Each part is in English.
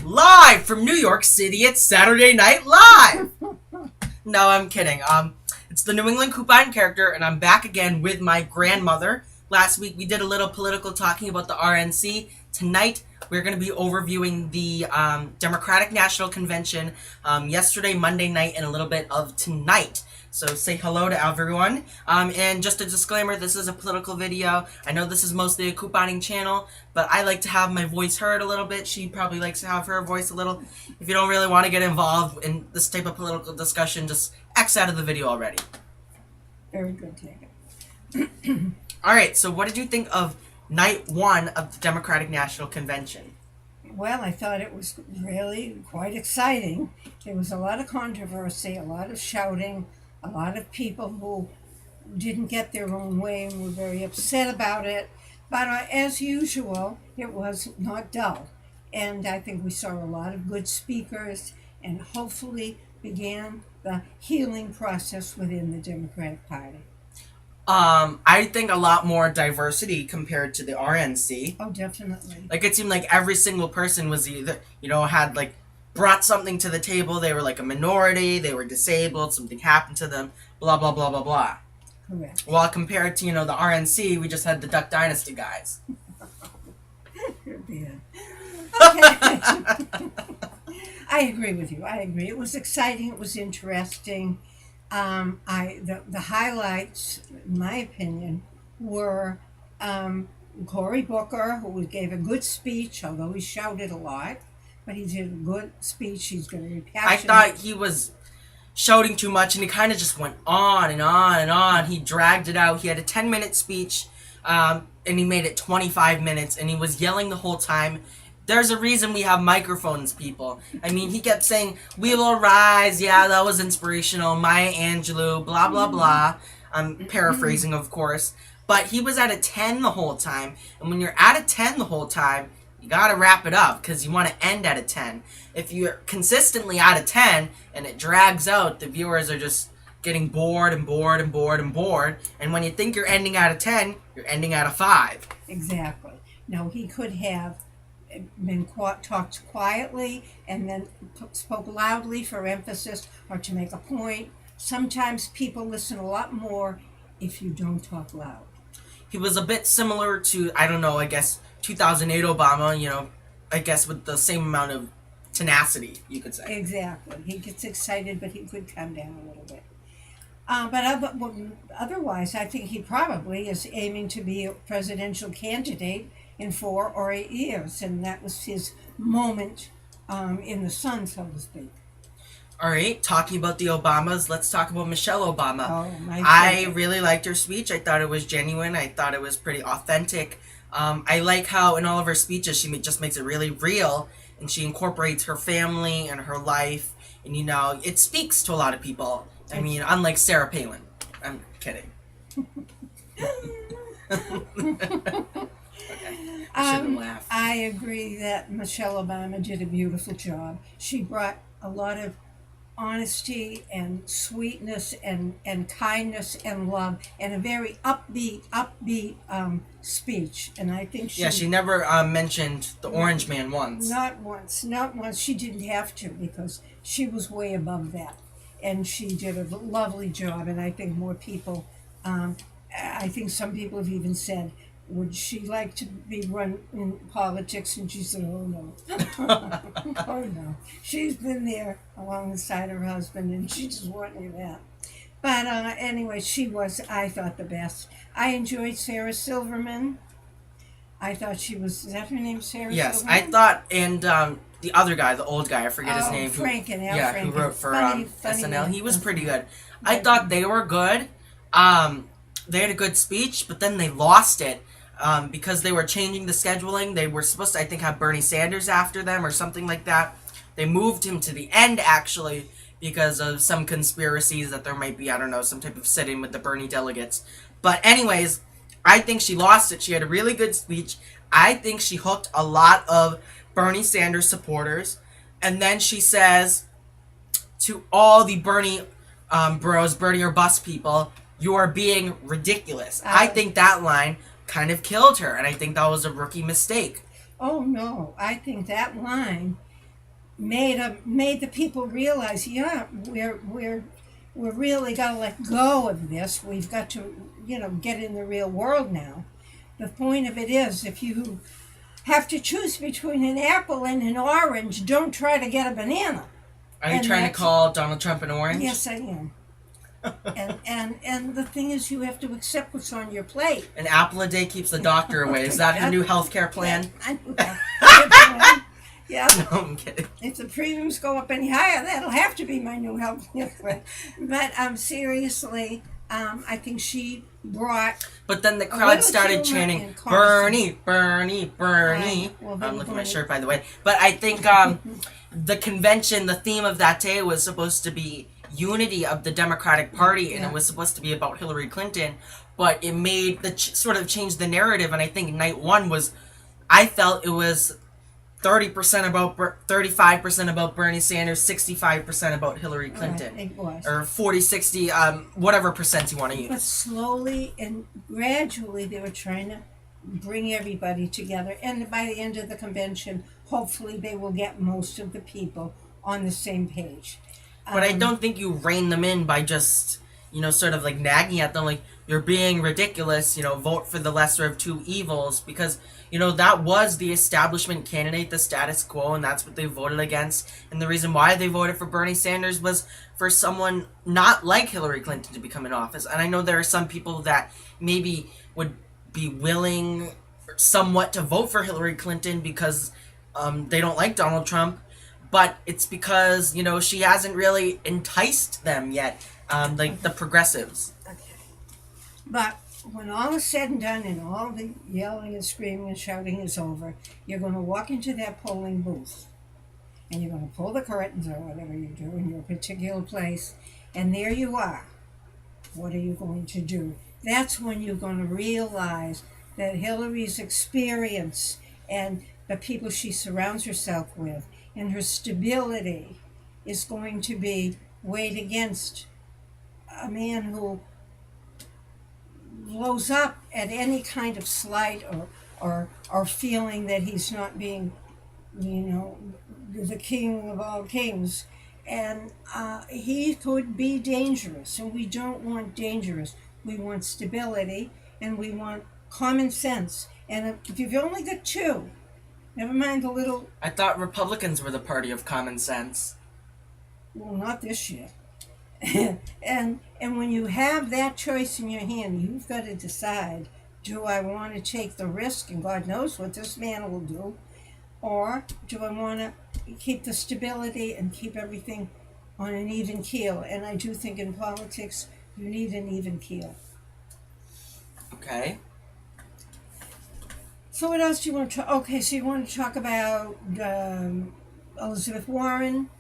Live from New York City, it's Saturday Night Live! No, I'm kidding. It's the New England Coupon character, and I'm back again with my grandmother. Last week we did a little political talking about the RNC. Tonight we're going to be overviewing the Democratic National Convention yesterday, Monday night, and a little bit of tonight. So say hello to everyone. And just a disclaimer, this is a political video. I know this is mostly a couponing channel, but I like to have my voice heard a little bit. She probably likes to have her voice a little. If you don't really want to get involved in this type of political discussion, just X out of the video already. Very good, Taylor. Alright, so what did you think of night one of the Democratic National Convention? Well, I thought it was really quite exciting. There was a lot of controversy, a lot of shouting, a lot of people who didn't get their own way and were very upset about it. But as usual, it was not dull. And I think we saw a lot of good speakers and hopefully began the healing process within the Democratic Party. I think a lot more diversity compared to the RNC. Oh, definitely. Like, it seemed like every single person was either, had, brought something to the table. They were, a minority. They were disabled. Something happened to them. Blah, blah, blah, blah, blah. Correct. While compared to, the RNC, we just had the Duck Dynasty guys. Yeah. Okay. I agree with you. I agree. It was exciting. It was interesting. The highlights, in my opinion, were Cory Booker, who gave a good speech, although he shouted a lot, but he did a good speech. He's going to be passionate. I thought he was shouting too much, and he kind of just went on and on and on. He dragged it out. He had a 10-minute speech, and he made it 25 minutes, and he was yelling the whole time. There's a reason we have microphones, people. I mean, he kept saying, "We will rise." Yeah, that was inspirational. Maya Angelou, blah, blah, blah. I'm paraphrasing, of course. But he was at a 10 the whole time. And when you're at a 10 the whole time, you gotta wrap it up because you want to end at a 10. If you're consistently at a 10 and it drags out, the viewers are just getting bored and bored and bored and bored. And when you think you're ending at a 10, you're ending at a 5. Exactly. No, he could have been talked quietly and then spoke loudly for emphasis or to make a point. Sometimes people listen a lot more if you don't talk loud. He was a bit similar to, I don't know, I guess 2008 Obama, I guess with the same amount of tenacity, you could say. Exactly. He gets excited, but he could calm down a little bit. But otherwise, I think he probably is aiming to be a presidential candidate in 4 or 8 years, and that was his moment in the sun, so to speak. All right, talking about the Obamas, let's talk about Michelle Obama. Oh, my I favorite. really liked her speech. I thought it was genuine. I thought it was pretty authentic. I like how in all of her speeches she just makes it really real, and she incorporates her family and her life, and it speaks to a lot of people. I mean, unlike Sarah Palin. I'm kidding. Okay. I shouldn't laugh. I agree that Michelle Obama did a beautiful job. She brought a lot of honesty and sweetness and and love and a very upbeat speech. And I think she never mentioned the Orange Man once. Not once. She didn't have to because she was way above that. And she did a lovely job. And I think more people, I think some people have even said, would she like to be run in politics? And she said, oh, no. Oh, no. She's been there alongside her husband, and she just wanted that. But anyway, I thought, the best. I enjoyed Sarah Silverman. I thought she was, is that her name, Sarah Yes, Silverman? I thought, and the other guy, the old guy, I forget his name. Franken, Al yeah, Franken. who wrote for funny SNL. He was pretty good. I thought they were good. They had a good speech, but then they lost it. Because they were changing the scheduling. They were supposed to, I think, have Bernie Sanders after them or something like that. They moved him to the end, actually, because of some conspiracies that there might be, I don't know, some type of sit-in with the Bernie delegates. But anyways, I think she lost it. She had a really good speech. I think she hooked a lot of Bernie Sanders supporters. And then she says to all the Bernie bros, Bernie or bust people, you are being ridiculous. I think that line kind of killed her, and I think that was a rookie mistake. Oh no, I think that line made the people realize, yeah, we're really got to let go of this. We've got to, get in the real world now. The point of it is, if you have to choose between an apple and an orange, don't try to get a banana. Are you trying to call Donald Trump an orange? Yes, I am. and the thing is, you have to accept what's on your plate. An apple a day keeps the doctor away. Is that your new healthcare plan? Yeah. No, I'm kidding. If the premiums go up any higher, that'll have to be my new health plan. But seriously, I think she brought. But then the crowd started chanting, "Bernie, Bernie, Bernie." Well, I'm looking at my shirt, by the way. But I think the convention, the theme of that day was supposed to be unity of the Democratic Party, and it was supposed to be about Hillary Clinton. But it made sort of changed the narrative, and I think night one was, I felt it was 30% about 35% about Bernie Sanders, 65% about Hillary Clinton. It was. Or 40-60, whatever percent you want to use. But slowly and gradually they were trying to bring everybody together. And by the end of the convention, hopefully they will get most of the people on the same page. But I don't think you rein them in by just, sort of like nagging at them like, you're being ridiculous, vote for the lesser of two evils, because that was the establishment candidate, the status quo, and that's what they voted against. And the reason why they voted for Bernie Sanders was for someone not like Hillary Clinton to become in office. And I know there are some people that maybe would be willing somewhat to vote for Hillary Clinton because they don't like Donald Trump, but it's because, she hasn't really enticed them yet, like the progressives. Okay. But when all is said and done and all the yelling and screaming and shouting is over, you're going to walk into that polling booth and you're going to pull the curtains or whatever you do in your particular place, and there you are. What are you going to do? That's when you're going to realize that Hillary's experience and the people she surrounds herself with and her stability is going to be weighed against a man who blows up at any kind of slight or feeling that he's not being, the king of all kings. And he could be dangerous, and we don't want dangerous. We want stability, and we want common sense. And if you've only got two, never mind the little... I thought Republicans were the party of common sense. Well, not this year. and when you have that choice in your hand, you've got to decide, do I want to take the risk, and God knows what this man will do, or do I want to keep the stability and keep everything on an even keel? And I do think in politics, you need an even keel. Okay. So what else do you want to talk? Okay, so you want to talk about Elizabeth Warren.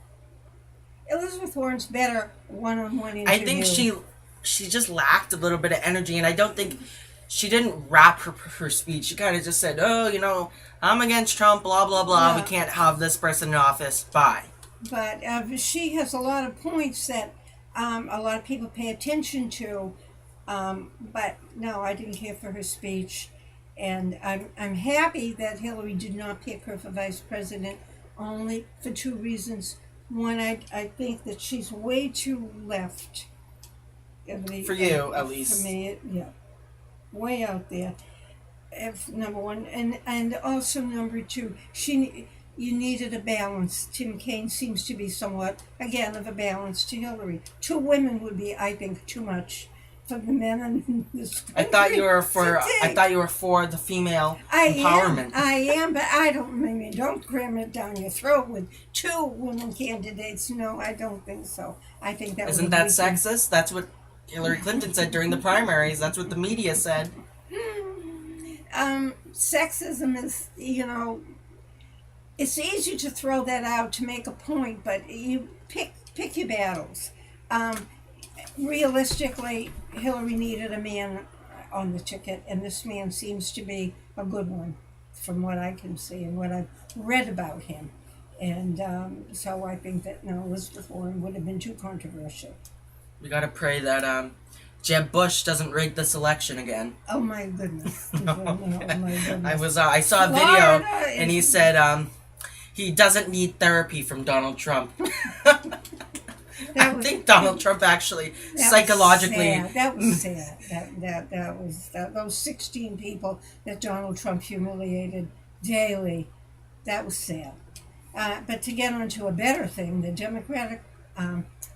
Elizabeth Warren's better one-on-one interview. I think she just lacked a little bit of energy, and I don't think she didn't wrap her speech. She kind of just said, I'm against Trump, blah, blah, blah. Yeah. We can't have this person in office. Bye. But she has a lot of points that a lot of people pay attention to. But no, I didn't care for her speech. And I'm happy that Hillary did not pick her for vice president, only for two reasons. One, I think that she's way too left. For you, at least. For me, yeah. Way out there. Number one. And also number two, you needed a balance. Tim Kaine seems to be somewhat, again, of a balance to Hillary. Two women would be, I think, too much for the men in this country. I thought you were for the female empowerment. I am, but don't cram it down your throat with two women candidates. No, I don't think so. I think that isn't that sexist? That's what Hillary Clinton said during the primaries. That's what the media said. Sexism is, it's easy to throw that out to make a point, but you pick your battles. Realistically, Hillary needed a man on the ticket, and this man seems to be a good one from what I can see and what I've read about him. And so I think that, Elizabeth Warren would have been too controversial. We got to pray that Jeb Bush doesn't rig this election again. Oh my goodness. No. Oh my goodness. I saw a video, Florida and he is- said he doesn't need therapy from Donald Trump. That I was- think Donald Trump actually That psychologically. was sad. That was sad. Those 16 people that Donald Trump humiliated daily. That was sad. But to get on to a better thing, the Democratic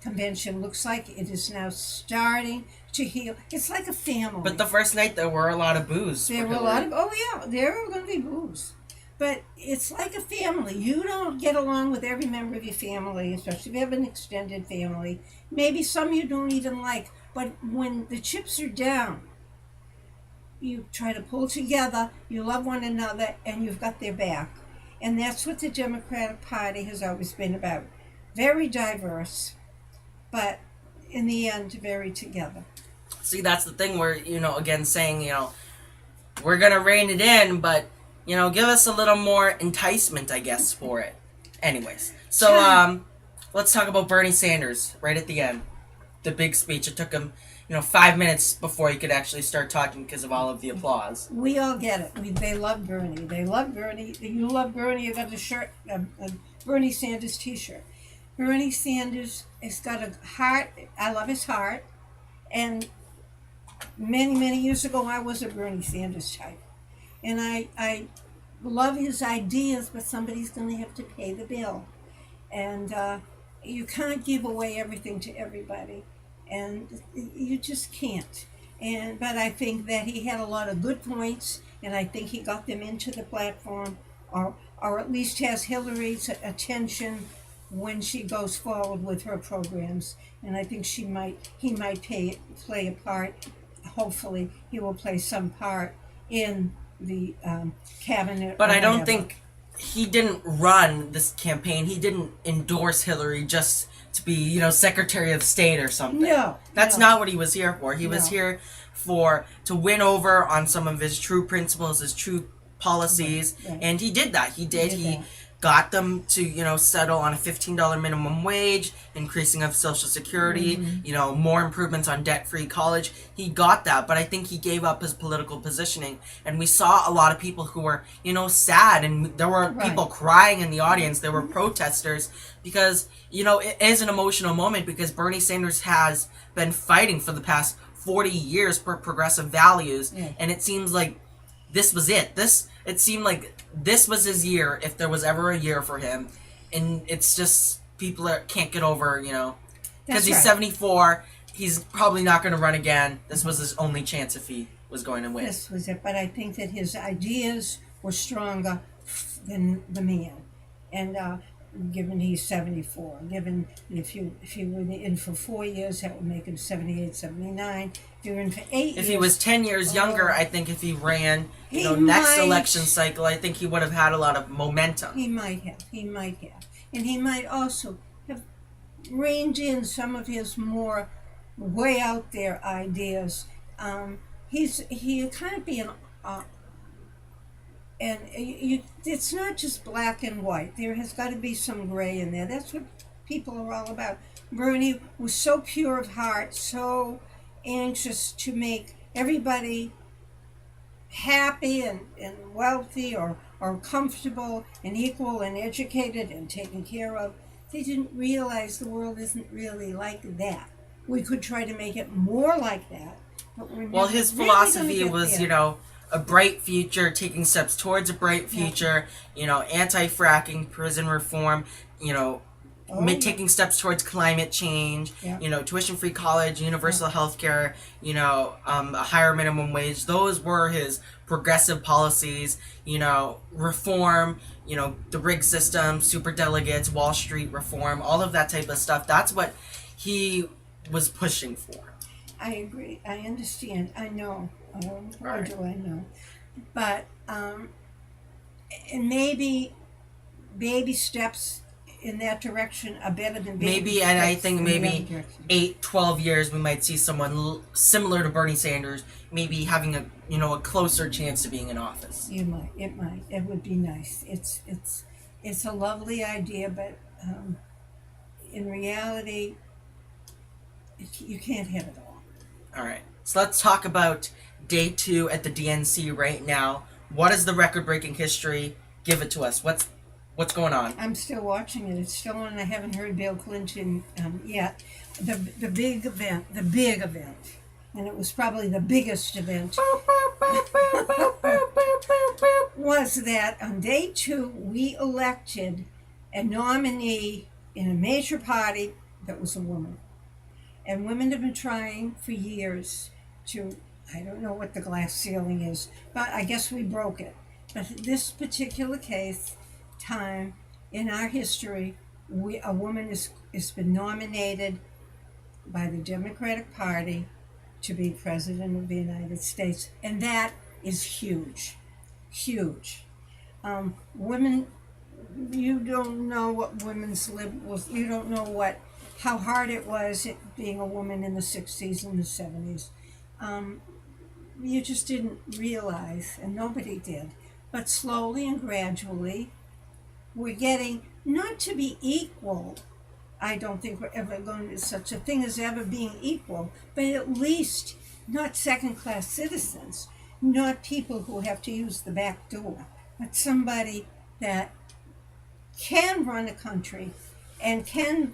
convention looks like it is now starting to heal. It's like a family. But the first night there were a lot of boos. There for were a Hillary. lot of there are going to be boos, but it's like a family. You don't get along with every member of your family, especially if you have an extended family. Maybe some you don't even like, but when the chips are down, you try to pull together. You love one another, and you've got their back, and that's what the Democratic Party has always been about. Very diverse, but in the end, very together. See, that's the thing where, again, saying, we're going to rein it in, but, give us a little more enticement, I guess, for it. Anyways, so, Sure. let's talk about Bernie Sanders right at the end. The big speech. It took him, 5 minutes before he could actually start talking because of all of the applause. We all get it. They love Bernie. They love Bernie. You love Bernie. You got a shirt, a Bernie Sanders T-shirt. Bernie Sanders has got a heart. I love his heart. And many years ago, I was a Bernie Sanders type, and I love his ideas. But somebody's going to have to pay the bill, and you can't give away everything to everybody, and you just can't. But I think that he had a lot of good points, and I think he got them into the platform, or at least has Hillary's attention when she goes forward with her programs. And I think he might play a part. Hopefully, he will play some part in the cabinet. But or I don't whatever. think he didn't run this campaign. He didn't endorse Hillary just to be, Secretary of State or something. No, That's no. not what he was here for. He was No. here to win over on some of his true principles, his true policies, Right. and he did that. He did. did He that. got them to, settle on a $15 minimum wage, increasing of Social Security, more improvements on debt-free college. He got that, but I think he gave up his political positioning, and we saw a lot of people who were, sad, and there were Right. people crying in the audience. There were protesters because, it is an emotional moment because Bernie Sanders has been fighting for the past 40 years for progressive values, Yeah. and it seems like this was it. It seemed like this was his year, if there was ever a year for him, and it's just people can't get over, because That's he's right. 74. He's probably not going to run again. This was his only chance if he was going to win. This was it. But I think that his ideas were stronger than the man. And given he's 74, given if you were in for 4 years, that would make him 78, 79. If you're in for 8 years. If he was 10 years younger, I think if he ran, He next might. election cycle, I think he would have had a lot of momentum. He might have. And he might also have reined in some of his more way out there ideas. He kind of being, and it's not just black and white. There has got to be some gray in there. That's what people are all about. Bernie was so pure of heart, so anxious to make everybody happy and wealthy or comfortable and equal and educated and taken care of. They didn't realize the world isn't really like that. We could try to make it more like that, but we're Well, never his really philosophy gonna get was, there. a bright future, taking steps towards a bright future, anti-fracking, prison reform, Oh, yeah. taking steps towards climate change, Yeah. tuition-free college, universal health care, a higher minimum wage. Those were his progressive policies, reform, the rig system, super delegates, Wall Street reform, all of that type of stuff. That's what he was pushing for. I agree. I understand. I know. Or Right. do I know? But and maybe baby steps in that direction are better than baby Maybe, steps and I think in the maybe other direction. 8, 12 years we might see someone similar to Bernie Sanders, maybe having a closer chance to being in office. You might. It might. It would be nice. It's a lovely idea, but in reality, you can't have it all. All right. So let's talk about day 2 at the DNC right now. What is the record-breaking history? Give it to us. What's going on? I'm still watching it. It's still on. I haven't heard Bill Clinton yet. The big event, and it was probably the biggest event, was that on day 2 we elected a nominee in a major party that was a woman. And women have been trying for years to, I don't know what the glass ceiling is, but I guess we broke it. But this particular time in our history, a woman has been nominated by the Democratic Party to be President of the United States. And that is huge. Huge. Women, you don't know what women's you don't know how hard it was being a woman in the 60s and the 70s. You just didn't realize, and nobody did. But slowly and gradually, we're getting not to be equal. I don't think we're ever going to such a thing as ever being equal, but at least not second-class citizens, not people who have to use the back door, but somebody that can run a country and can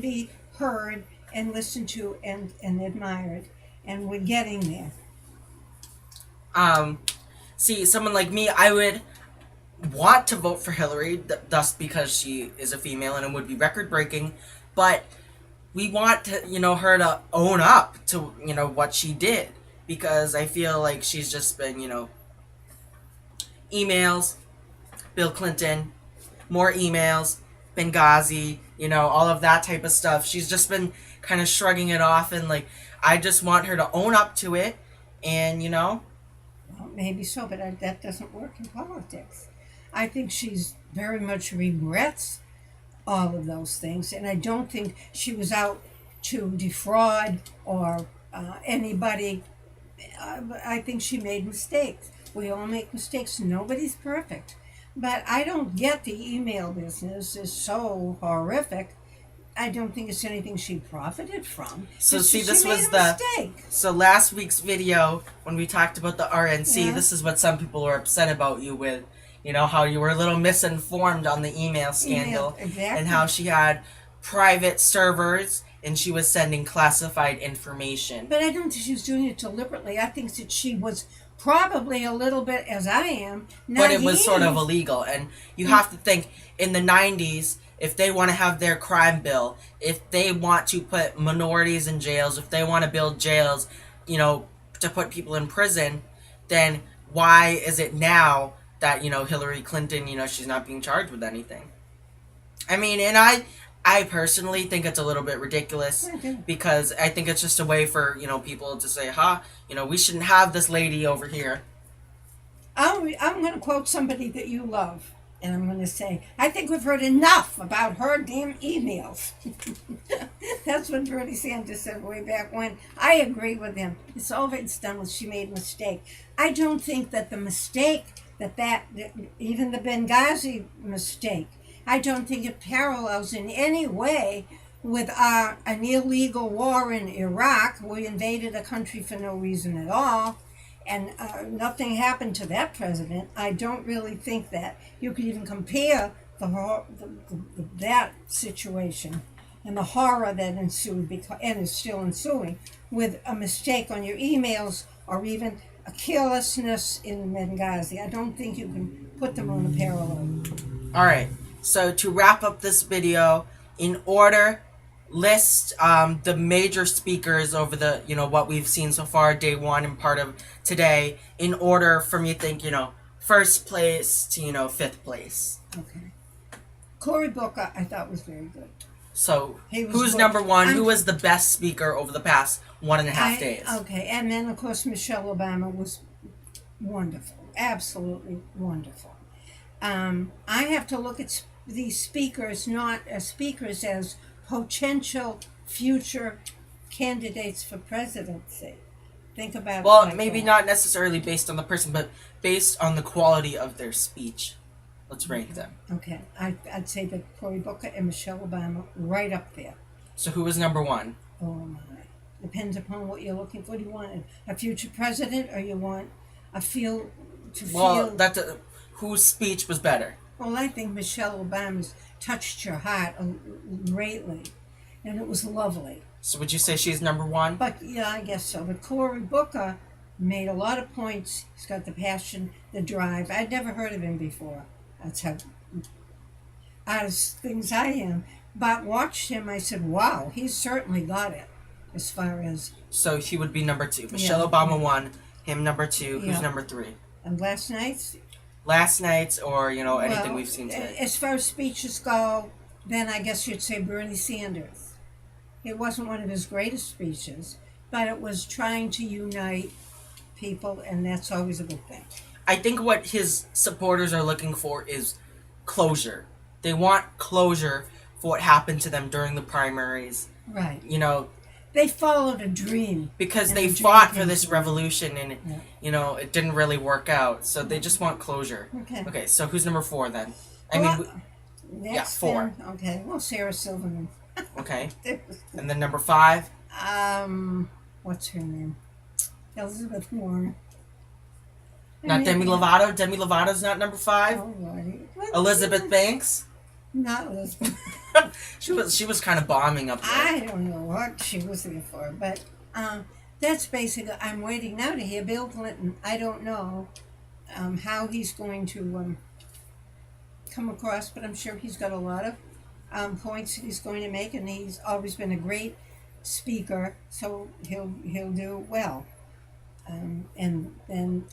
be heard and listened to and admired, and we're getting there. See, someone like me, I would want to vote for Hillary, thus because she is a female and it would be record-breaking, but we want to, her to own up to, what she did, because I feel like she's just been, emails, Bill Clinton, more emails, Benghazi, all of that type of stuff. She's just been kind of shrugging it off, and I just want her to own up to it, and Well, maybe so, but that doesn't work in politics. I think she's very much regrets all of those things, and I don't think she was out to defraud or anybody. I think she made mistakes. We all make mistakes. Nobody's perfect. But I don't get the email business is so horrific. I don't think it's anything she profited from. So see, this was mistake. So last week's video, when we talked about the RNC, Yeah. this is what some people were upset about you with. How you were a little misinformed on the email scandal. Exactly. And how she had private servers and she was sending classified information. But I don't think she was doing it deliberately. I think that she was probably a little bit, as I am, naive. But it was sort of illegal. And you have to think, in the 90s, if they want to have their crime bill, if they want to put minorities in jails, if they want to build jails, to put people in prison, then why is it now that, Hillary Clinton, she's not being charged with anything? I mean, and I personally think it's a little bit ridiculous, because I think it's just a way for, people to say, we shouldn't have this lady over here. I'm going to quote somebody that you love, and I'm going to say, I think we've heard enough about her damn emails. That's what Bernie Sanders said way back when. I agree with him. It's over, it's done with. She made a mistake. I don't think that the mistake, that even the Benghazi mistake, I don't think it parallels in any way with an illegal war in Iraq. We invaded a country for no reason at all, and nothing happened to that president. I don't really think that you could even compare that situation and the horror that ensued, and is still ensuing, with a mistake on your emails or even a carelessness in Benghazi. I don't think you can put them on a parallel. All right. So to wrap up this video, in order, list the major speakers over the, what we've seen so far, day 1 and part of today, in order from, you think, first place to, 5th place. Okay. Cory Booker, I thought, was very good. So, who's number 1? Who was the best speaker over the past 1.5 days? Okay, and then, of course, Michelle Obama was wonderful. Absolutely wonderful. I have to look at these speakers not as speakers, as potential future candidates for presidency. Think about well, it. Well, maybe not necessarily based on the person, but based on the quality of their speech. Let's rank them. Okay, I'd say that Cory Booker and Michelle Obama right up there. So who was number 1? Oh my! Depends upon what you're looking for. Do you want a future president, or you want a feel to Well, feel? whose speech was better? Well, I think Michelle Obama's touched your heart greatly, and it was lovely. So would you say she's number one? But yeah, I guess so. But Cory Booker made a lot of points. He's got the passion, the drive. I'd never heard of him before. That's how out of things I am. But watched him, I said, wow, he's certainly got it as far as. So he would be number two. Michelle Yeah. Obama won. Him number two. Who's Yeah. number three? And last night's. Last night's or anything Well, we've seen today. as far as speeches go, then I guess you'd say Bernie Sanders. It wasn't one of his greatest speeches, but it was trying to unite people, and that's always a good thing. I think what his supporters are looking for is closure. They want closure for what happened to them during the primaries. Right. They followed a dream. Because And they the dream fought for came this true. revolution and it didn't really work out. So they just want closure. Okay. Okay, so who's number four then? Next, four. then, okay. Well, Sarah Silverman. Okay. And then number five? What's her name? Elizabeth Warren. Not Demi Lovato? Demi Lovato's not number five? Oh, Lordy. Elizabeth Banks? Not Elizabeth. She was kind of bombing up there. I don't know what she was there for, but that's basically. I'm waiting now to hear Bill Clinton. I don't know how he's going to come across, but I'm sure he's got a lot of points that he's going to make, and he's always been a great speaker, so he'll do well. And then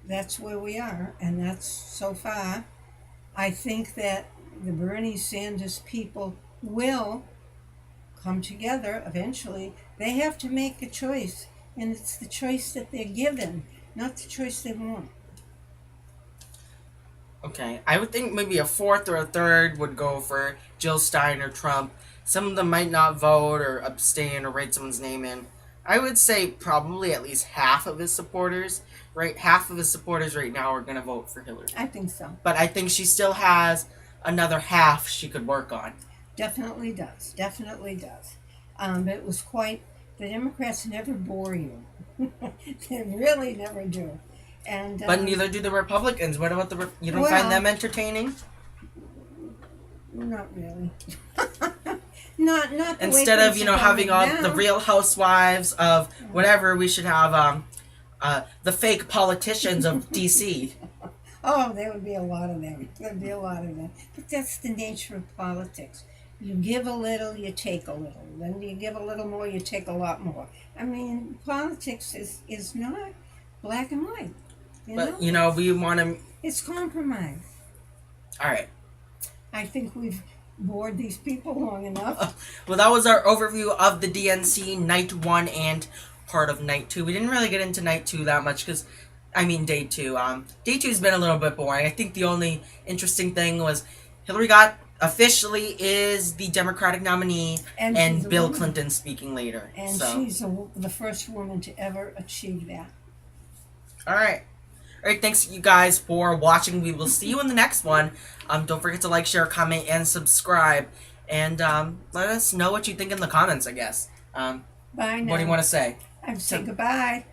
that's where we are, and that's so far. I think that the Bernie Sanders people will come together eventually. They have to make a choice, and it's the choice that they're given, not the choice they want. Okay, I would think maybe a fourth or a third would go for Jill Stein or Trump. Some of them might not vote or abstain or write someone's name in. I would say probably at least half of his supporters, right? Half of his supporters right now are going to vote for Hillary. I think so. But I think she still has another half she could work on. Definitely does. Definitely does. It was quite. The Democrats never bore you. They really never do. And But neither do the Republicans. What about you don't Well- find them entertaining? not really. not the way Instead of things are having going all the now. Real Housewives of whatever, we should have the fake politicians of DC. Oh, there would be a lot of them. There'd be a lot of them. But that's the nature of politics. You give a little, you take a little. Then you give a little more, you take a lot more. I mean, politics is not black and white. But we want to. It's compromise. All right. I think we've bored these people long enough. Well, that was our overview of the DNC Night 1 and part of Night 2. We didn't really get into Night 2 that much because, Day 2. Day 2's been a little bit boring. I think the only interesting thing was Hillary officially is the Democratic nominee And and she's a Bill woman. Clinton speaking later. And So, she's the first woman to ever achieve that. all right. All right, thanks you guys for watching. We will see you in the next one. Don't forget to like, share, comment, and subscribe. And let us know what you think in the comments, I guess. Bye now. What do you want to say? I'd say goodbye.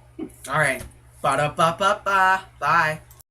All right. Ba-da-ba-ba-ba. Bye.